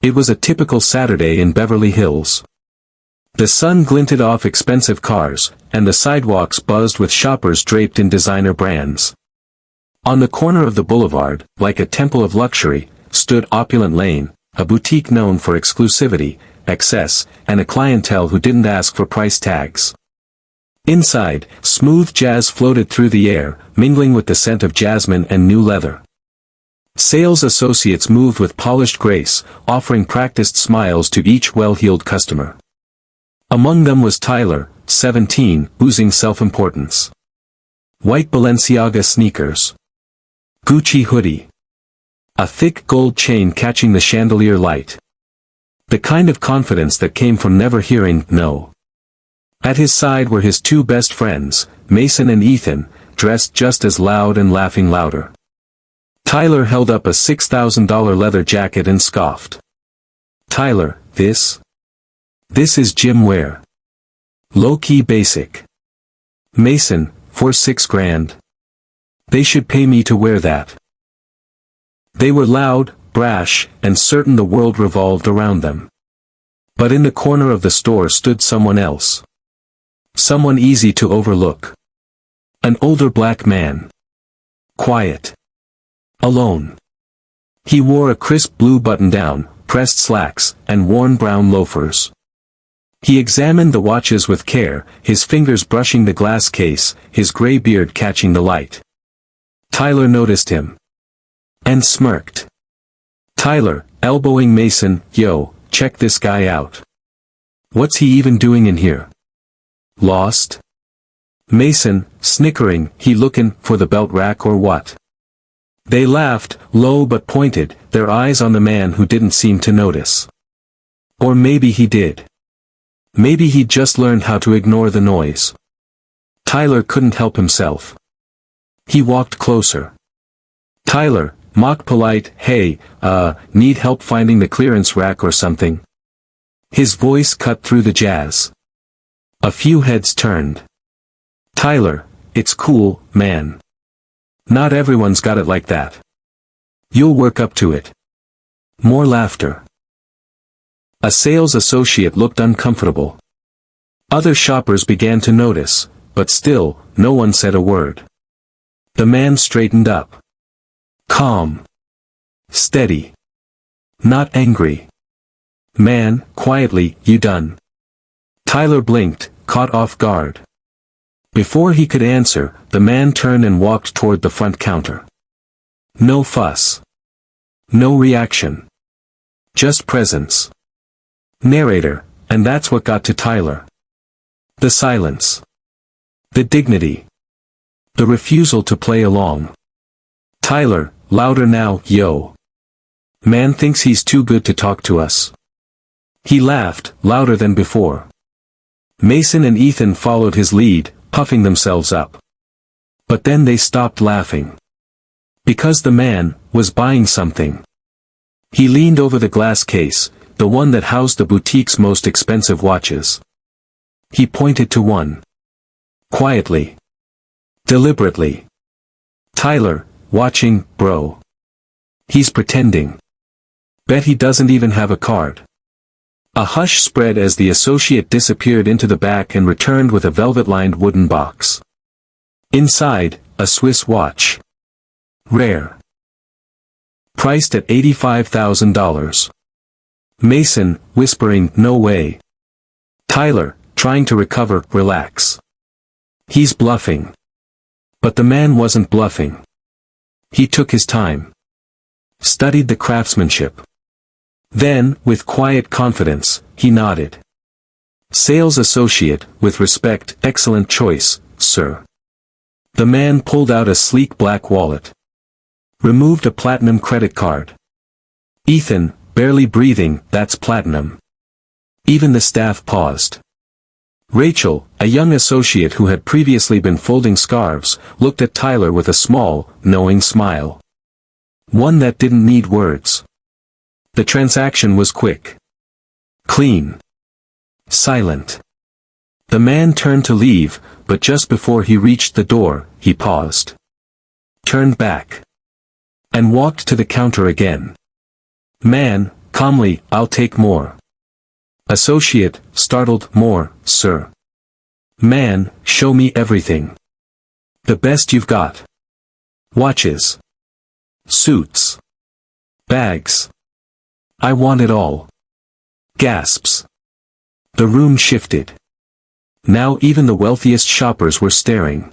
It was a typical Saturday in Beverly Hills. The sun glinted off expensive cars, and the sidewalks buzzed with shoppers draped in designer brands. On the corner of the boulevard, like a temple of luxury, stood Opulent Lane, a boutique known for exclusivity, excess, and a clientele who didn't ask for price tags. Inside, smooth jazz floated through the air, mingling with the scent of jasmine and new leather. Sales associates moved with polished grace, offering practiced smiles to each well-heeled customer. Among them was Tyler, 17, oozing self-importance. White Balenciaga sneakers. Gucci hoodie. A thick gold chain catching the chandelier light. The kind of confidence that came from never hearing no. At his side were his two best friends, Mason and Ethan, dressed just as loud and laughing louder. Tyler held up a $6,000 leather jacket and scoffed. Tyler, this is gym wear. Low-key basic. Mason, for $6,000. They should pay me to wear that. They were loud, brash, and certain the world revolved around them. But in the corner of the store stood someone else. Someone easy to overlook. An older black man. Quiet. Alone. He wore a crisp blue button-down, pressed slacks, and worn brown loafers. He examined the watches with care, his fingers brushing the glass case, his gray beard catching the light. Tyler noticed him. And smirked. Tyler, elbowing Mason, yo, check this guy out. What's he even doing in here? Lost? Mason, snickering, he looking for the belt rack or what? They laughed, low but pointed, their eyes on the man who didn't seem to notice. Or maybe he did. Maybe he'd just learned how to ignore the noise. Tyler couldn't help himself. He walked closer. Tyler, mock polite, hey, need help finding the clearance rack or something? His voice cut through the jazz. A few heads turned. Tyler, it's cool, man. Not everyone's got it like that. You'll work up to it. More laughter. A sales associate looked uncomfortable. Other shoppers began to notice, but still, no one said a word. The man straightened up. Calm. Steady. Not angry. Man, quietly, you done? Tyler blinked, caught off guard. Before he could answer, the man turned and walked toward the front counter. No fuss. No reaction. Just presence. Narrator, and that's what got to Tyler. The silence. The dignity. The refusal to play along. Tyler, louder now, yo. Man thinks he's too good to talk to us. He laughed, louder than before. Mason and Ethan followed his lead, puffing themselves up. But then they stopped laughing. Because the man was buying something. He leaned over the glass case, the one that housed the boutique's most expensive watches. He pointed to one. Quietly. Deliberately. Tyler, watching, bro. He's pretending. Bet he doesn't even have a card. A hush spread as the associate disappeared into the back and returned with a velvet-lined wooden box. Inside, a Swiss watch. Rare. Priced at $85,000. Mason, whispering, no way. Tyler, trying to recover, relax. He's bluffing. But the man wasn't bluffing. He took his time. Studied the craftsmanship. Then, with quiet confidence, he nodded. Sales associate, with respect, excellent choice, sir. The man pulled out a sleek black wallet. Removed a platinum credit card. Ethan, barely breathing, that's platinum. Even the staff paused. Rachel, a young associate who had previously been folding scarves, looked at Tyler with a small, knowing smile. One that didn't need words. The transaction was quick. Clean. Silent. The man turned to leave, but just before he reached the door, he paused. Turned back. And walked to the counter again. Man, Calmly, I'll take more. Associate, startled, more, sir. Man, show me everything. The best you've got. Watches. Suits. Bags. I want it all. Gasps. The room shifted. Now even the wealthiest shoppers were staring.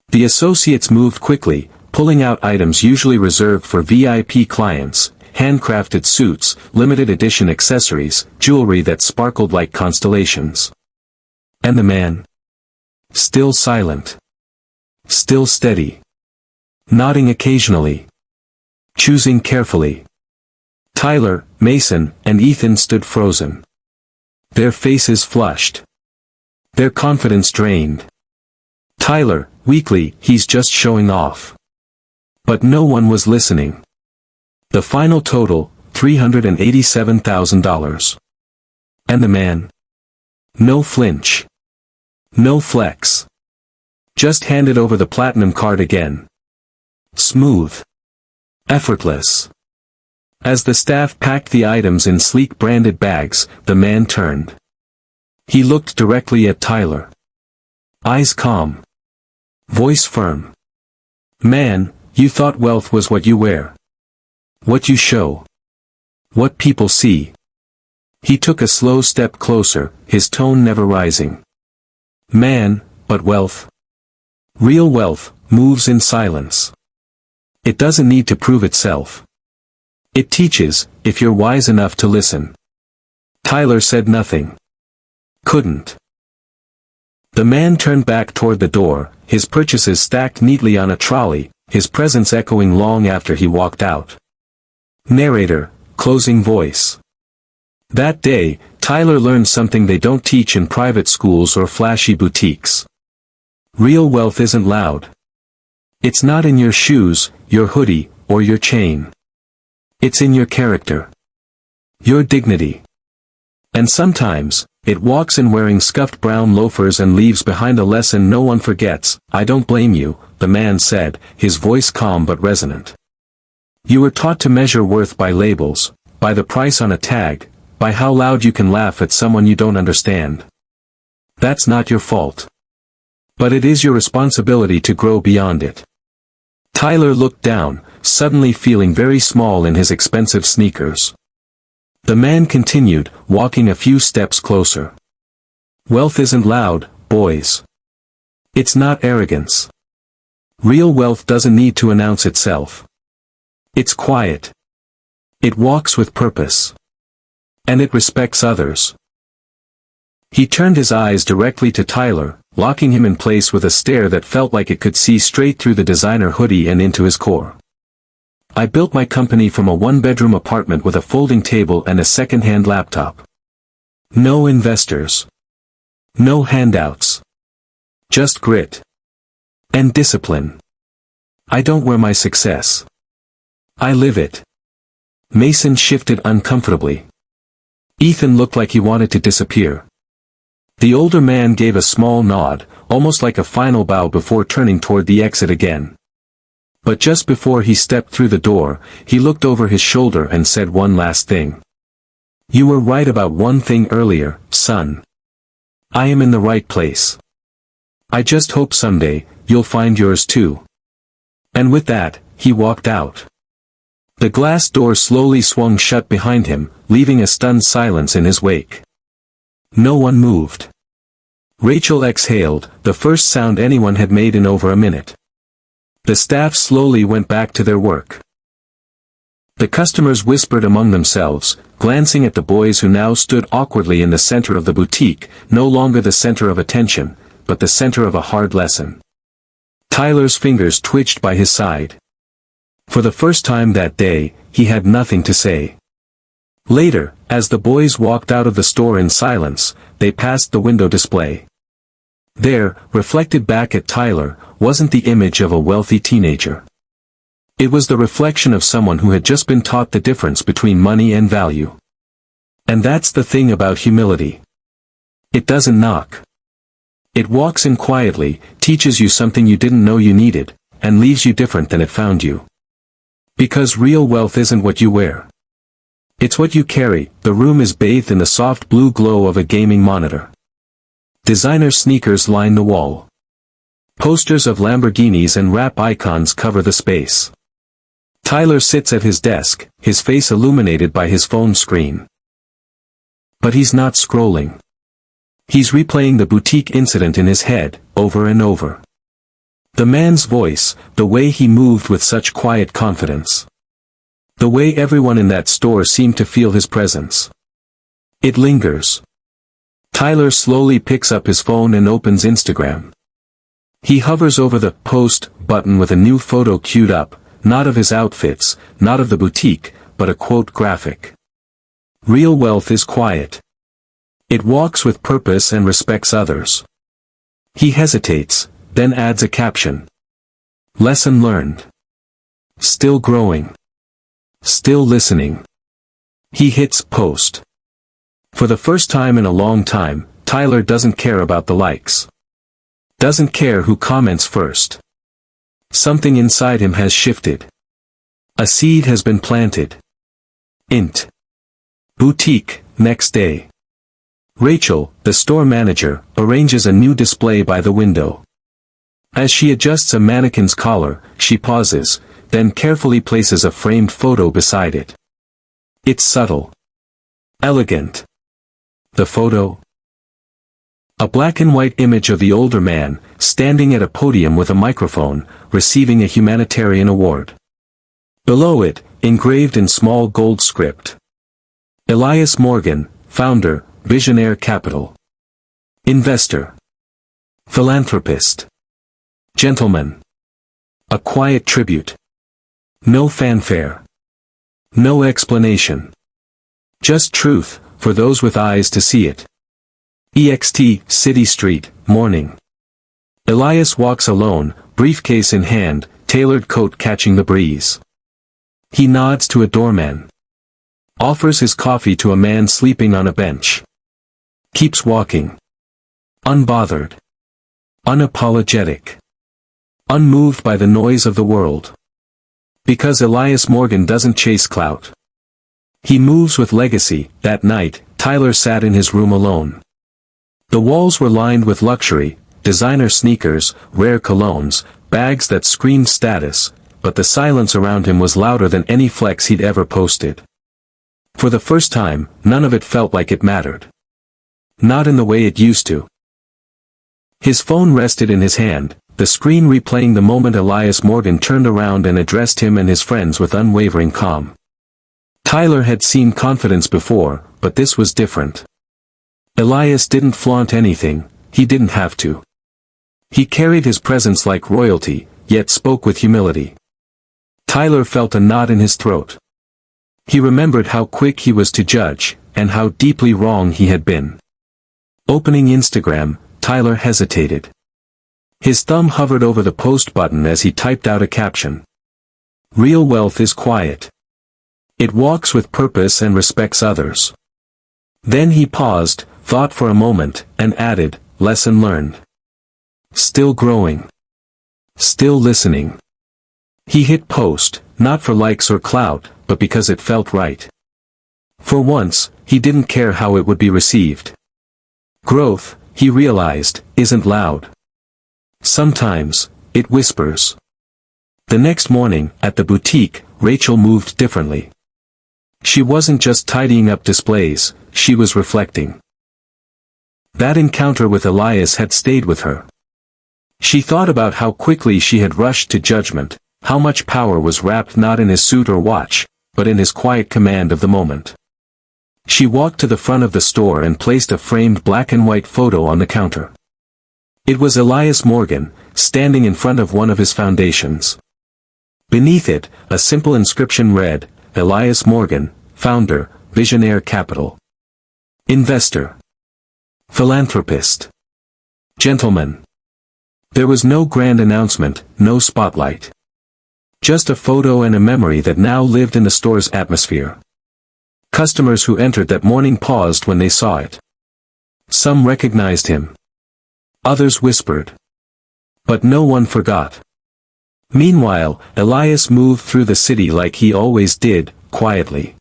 The associates moved quickly, pulling out items usually reserved for VIP clients, handcrafted suits, limited edition accessories, jewelry that sparkled like constellations. And the man? Still silent. Still steady. Nodding occasionally. Choosing carefully. Tyler, Mason, and Ethan stood frozen. Their faces flushed. Their confidence drained. Tyler, weakly, he's just showing off. But no one was listening. The final total, $387,000. And the man? No flinch. No flex. Just handed over the platinum card again. Smooth. Effortless. As the staff packed the items in sleek branded bags, the man turned. He looked directly at Tyler. Eyes calm. Voice firm. Man, you thought wealth was what you wear. What you show. What people see. He took a slow step closer, his tone never rising. Man, but wealth. Real wealth, moves in silence. It doesn't need to prove itself. It teaches, if you're wise enough to listen. Tyler said nothing. Couldn't. The man turned back toward the door, his purchases stacked neatly on a trolley, his presence echoing long after he walked out. Narrator, closing voice. That day, Tyler learned something they don't teach in private schools or flashy boutiques. Real wealth isn't loud. It's not in your shoes, your hoodie, or your chain. It's in your character. Your dignity. And sometimes, it walks in wearing scuffed brown loafers and leaves behind a lesson no one forgets. I don't blame you, the man said, his voice calm but resonant. You were taught to measure worth by labels, by the price on a tag, by how loud you can laugh at someone you don't understand. That's not your fault. But it is your responsibility to grow beyond it. Tyler looked down, suddenly feeling very small in his expensive sneakers. The man continued, walking a few steps closer. Wealth isn't loud, boys. It's not arrogance. Real wealth doesn't need to announce itself. It's quiet. It walks with purpose. And it respects others. He turned his eyes directly to Tyler, locking him in place with a stare that felt like it could see straight through the designer hoodie and into his core. I built my company from a one-bedroom apartment with a folding table and a second-hand laptop. No investors. No handouts. Just grit. And discipline. I don't wear my success. I live it. Mason shifted uncomfortably. Ethan looked like he wanted to disappear. The older man gave a small nod, almost like a final bow before turning toward the exit again. But just before he stepped through the door, he looked over his shoulder and said one last thing. You were right about one thing earlier, son. I am in the right place. I just hope someday, you'll find yours too. And with that, he walked out. The glass door slowly swung shut behind him, leaving a stunned silence in his wake. No one moved. Rachel exhaled, the first sound anyone had made in over a minute. The staff slowly went back to their work. The customers whispered among themselves, glancing at the boys who now stood awkwardly in the center of the boutique, no longer the center of attention, but the center of a hard lesson. Tyler's fingers twitched by his side. For the first time that day, he had nothing to say. Later, as the boys walked out of the store in silence, they passed the window display. There, reflected back at Tyler, wasn't the image of a wealthy teenager. It was the reflection of someone who had just been taught the difference between money and value. And that's the thing about humility. It doesn't knock. It walks in quietly, teaches you something you didn't know you needed, and leaves you different than it found you. Because real wealth isn't what you wear. It's what you carry. The room is bathed in the soft blue glow of a gaming monitor. Designer sneakers line the wall. Posters of Lamborghinis and rap icons cover the space. Tyler sits at his desk, his face illuminated by his phone screen. But he's not scrolling. He's replaying the boutique incident in his head, over and over. The man's voice, the way he moved with such quiet confidence. The way everyone in that store seemed to feel his presence. It lingers. Tyler slowly picks up his phone and opens Instagram. He hovers over the post button with a new photo queued up, not of his outfits, not of the boutique, but a quote graphic. Real wealth is quiet. It walks with purpose and respects others. He hesitates, then adds a caption. Lesson learned. Still growing. Still listening. He hits post. For the first time in a long time, Tyler doesn't care about the likes. Doesn't care who comments first. Something inside him has shifted. A seed has been planted. Int. Boutique, next day. Rachel, the store manager, arranges a new display by the window. As she adjusts a mannequin's collar, she pauses, then carefully places a framed photo beside it. It's subtle. Elegant. The photo? A black and white image of the older man, standing at a podium with a microphone, receiving a humanitarian award. Below it, engraved in small gold script. Elias Morgan, founder, Visionaire Capital. Investor. Philanthropist. Gentleman. A quiet tribute. No fanfare. No explanation. Just truth, for those with eyes to see it. EXT, City Street, morning. Elias walks alone, briefcase in hand, tailored coat catching the breeze. He nods to a doorman. Offers his coffee to a man sleeping on a bench. Keeps walking. Unbothered. Unapologetic. Unmoved by the noise of the world. Because Elias Morgan doesn't chase clout. He moves with legacy. That night, Tyler sat in his room alone. The walls were lined with luxury, designer sneakers, rare colognes, bags that screamed status, but the silence around him was louder than any flex he'd ever posted. For the first time, none of it felt like it mattered. Not in the way it used to. His phone rested in his hand, the screen replaying the moment Elias Morgan turned around and addressed him and his friends with unwavering calm. Tyler had seen confidence before, but this was different. Elias didn't flaunt anything, he didn't have to. He carried his presence like royalty, yet spoke with humility. Tyler felt a knot in his throat. He remembered how quick he was to judge, and how deeply wrong he had been. Opening Instagram, Tyler hesitated. His thumb hovered over the post button as he typed out a caption. Real wealth is quiet. It walks with purpose and respects others. Then he paused, thought for a moment, and added, lesson learned. Still growing. Still listening. He hit post, not for likes or clout, but because it felt right. For once, he didn't care how it would be received. Growth, he realized, isn't loud. Sometimes, it whispers. The next morning, at the boutique, Rachel moved differently. She wasn't just tidying up displays, she was reflecting. That encounter with Elias had stayed with her. She thought about how quickly she had rushed to judgment, how much power was wrapped not in his suit or watch, but in his quiet command of the moment. She walked to the front of the store and placed a framed black and white photo on the counter. It was Elias Morgan, standing in front of one of his foundations. Beneath it, a simple inscription read, Elias Morgan, founder, Visionaire Capital. Investor. Philanthropist. Gentleman. There was no grand announcement, no spotlight. Just a photo and a memory that now lived in the store's atmosphere. Customers who entered that morning paused when they saw it. Some recognized him. Others whispered. But no one forgot. Meanwhile, Elias moved through the city like he always did, quietly.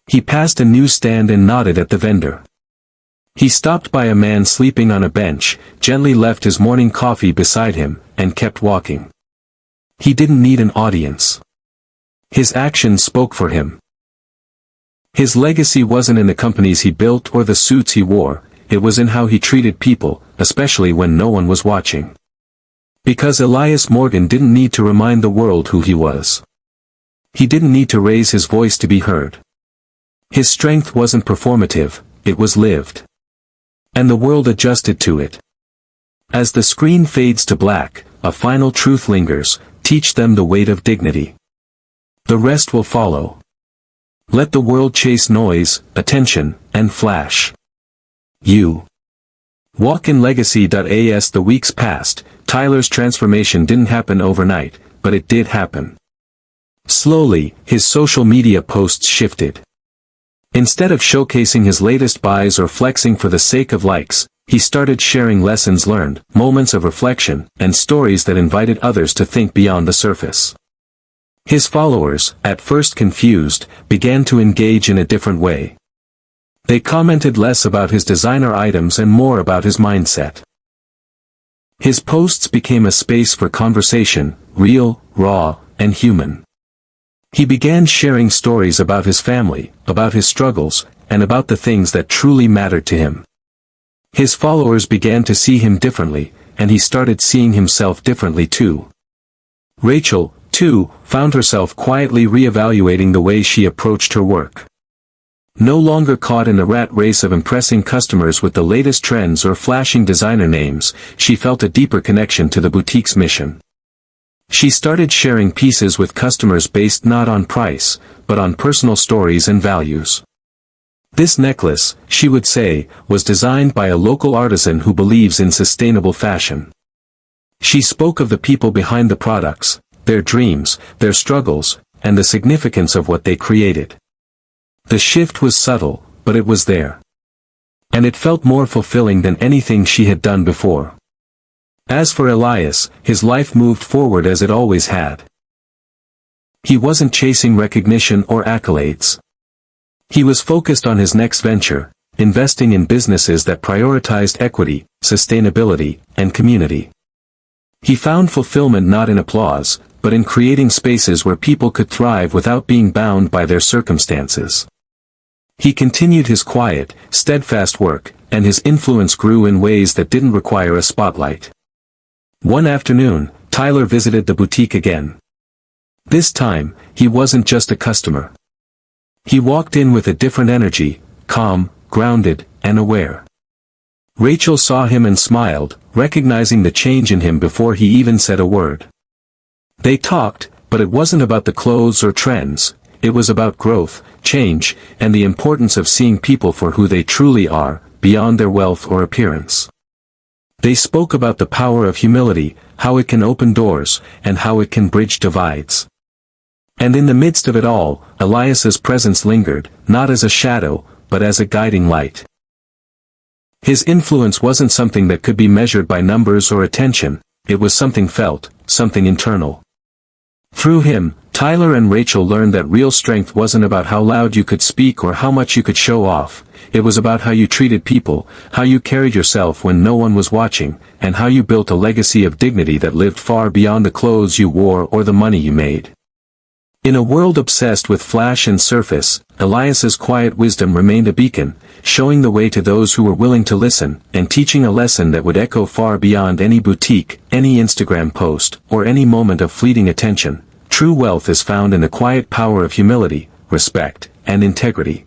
He passed a newsstand and nodded at the vendor. He stopped by a man sleeping on a bench, gently left his morning coffee beside him, and kept walking. He didn't need an audience. His actions spoke for him. His legacy wasn't in the companies he built or the suits he wore, it was in how he treated people, especially when no one was watching. Because Elias Morgan didn't need to remind the world who he was. He didn't need to raise his voice to be heard. His strength wasn't performative, it was lived. And the world adjusted to it. As the screen fades to black, a final truth lingers: teach them the weight of dignity. The rest will follow. Let the world chase noise, attention, and flash. You walk in legacy. As the weeks passed, Tyler's transformation didn't happen overnight, but it did happen. Slowly, his social media posts shifted. Instead of showcasing his latest buys or flexing for the sake of likes, he started sharing lessons learned, moments of reflection, and stories that invited others to think beyond the surface. His followers, at first confused, began to engage in a different way. They commented less about his designer items and more about his mindset. His posts became a space for conversation, real, raw, and human. He began sharing stories about his family, about his struggles, and about the things that truly mattered to him. His followers began to see him differently, and he started seeing himself differently too. Rachel, too, found herself quietly reevaluating the way she approached her work. No longer caught in the rat race of impressing customers with the latest trends or flashing designer names, she felt a deeper connection to the boutique's mission. She started sharing pieces with customers based not on price, but on personal stories and values. This necklace, she would say, was designed by a local artisan who believes in sustainable fashion. She spoke of the people behind the products, their dreams, their struggles, and the significance of what they created. The shift was subtle, but it was there. And it felt more fulfilling than anything she had done before. As for Elias, his life moved forward as it always had. He wasn't chasing recognition or accolades. He was focused on his next venture, investing in businesses that prioritized equity, sustainability, and community. He found fulfillment not in applause, but in creating spaces where people could thrive without being bound by their circumstances. He continued his quiet, steadfast work, and his influence grew in ways that didn't require a spotlight. One afternoon, Tyler visited the boutique again. This time, he wasn't just a customer. He walked in with a different energy, calm, grounded, and aware. Rachel saw him and smiled, recognizing the change in him before he even said a word. They talked, but it wasn't about the clothes or trends, it was about growth, change, and the importance of seeing people for who they truly are, beyond their wealth or appearance. They spoke about the power of humility, how it can open doors, and how it can bridge divides. And in the midst of it all, Elias's presence lingered, not as a shadow, but as a guiding light. His influence wasn't something that could be measured by numbers or attention, it was something felt, something internal. Through him, Tyler and Rachel learned that real strength wasn't about how loud you could speak or how much you could show off, it was about how you treated people, how you carried yourself when no one was watching, and how you built a legacy of dignity that lived far beyond the clothes you wore or the money you made. In a world obsessed with flash and surface, Elias's quiet wisdom remained a beacon, showing the way to those who were willing to listen, and teaching a lesson that would echo far beyond any boutique, any Instagram post, or any moment of fleeting attention. True wealth is found in the quiet power of humility, respect, and integrity.